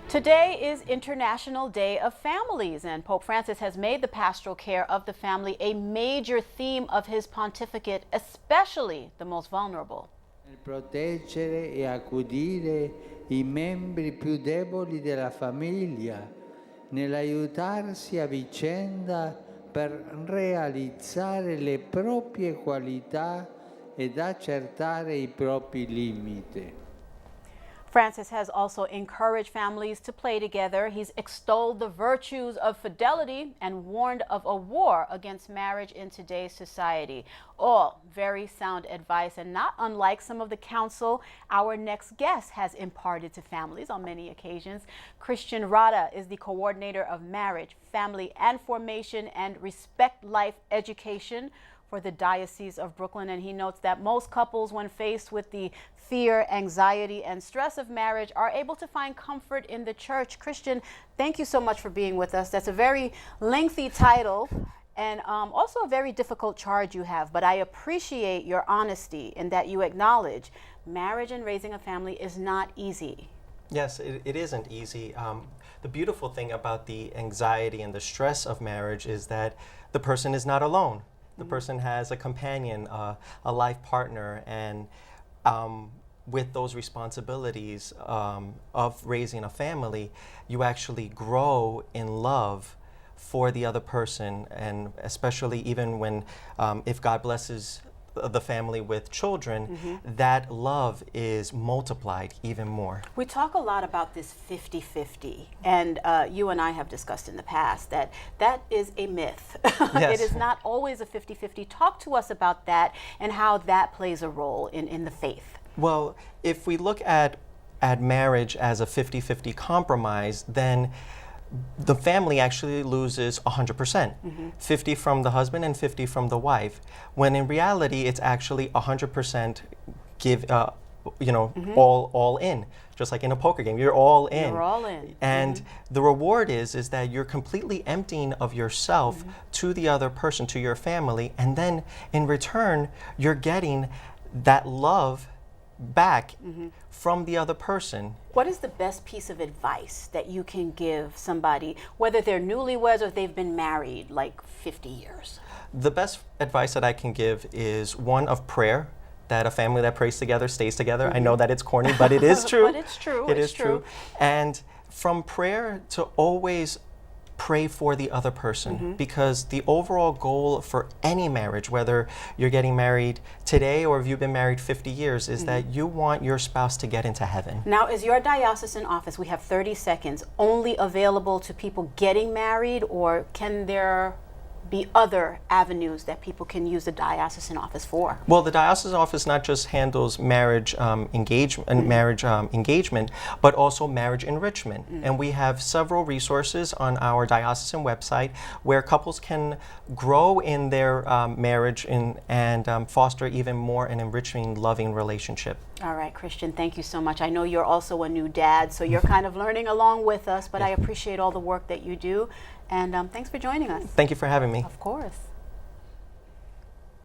Today is International Day of Families, and Pope Francis has made the pastoral care of the family a major theme of his pontificate, especially the most vulnerable. Proteggere e accudire I membri più deboli della famiglia, nell'aiutarsi a vicenda per realizzare le proprie qualità ed accertare I propri limiti. Francis has also encouraged families to play together. He's extolled the virtues of fidelity and warned of a war against marriage in today's society. All very sound advice, and not unlike some of the counsel our next guest has imparted to families on many occasions. Christian Rada is the coordinator of marriage, family and formation and respect life education for the Diocese of Brooklyn, and he notes that most couples, when faced with the fear, anxiety, and stress of marriage, are able to find comfort in the church. Christian, thank you so much for being with us. That's a very lengthy title and also a very difficult charge you have, but I appreciate your honesty in that you acknowledge marriage and raising a family is not easy. Yes, it isn't easy. The beautiful thing about the anxiety and the stress of marriage is that the person is not alone. The person has a companion, a life partner, and with those responsibilities of raising a family, you actually grow in love for the other person, and especially even when, if God blesses the family with children, that love is multiplied even more. We talk a lot about this 50-50, and you and I have discussed in the past that that is a myth. Yes. It is not always a 50-50. Talk to us about that and how that plays a role in the faith. Well, if we look at marriage as a 50-50 compromise, then the family actually loses 100%, 50 from the husband and 50 from the wife, when in reality it's actually 100% give, all in, just like in a poker game, you're all in. You're all in. And the reward is that you're completely emptying of yourself to the other person, to your family, and then in return, you're getting that love back from the other person. What is the best piece of advice that you can give somebody, whether they're newlyweds or they've been married like 50 years? The best advice that I can give is one of prayer, that a family that prays together stays together. I know that it's corny, but it is true. But it's true. It is true. And from prayer to always pray for the other person, because the overall goal for any marriage, whether you're getting married today or if you've been married 50 years, is that you want your spouse to get into heaven. Now, is your diocesan office, we have 30 seconds, only available to people getting married, or can there be other avenues that people can use the diocesan office for? Well, the diocesan office not just handles marriage engagement, but also marriage enrichment. And we have several resources on our diocesan website where couples can grow in their marriage and foster even more an enriching, loving relationship. All right, Christian, thank you so much. I know you're also a new dad, so you're kind of learning along with us, but I appreciate all the work that you do. And thanks for joining us. Thank you for having me. Of course.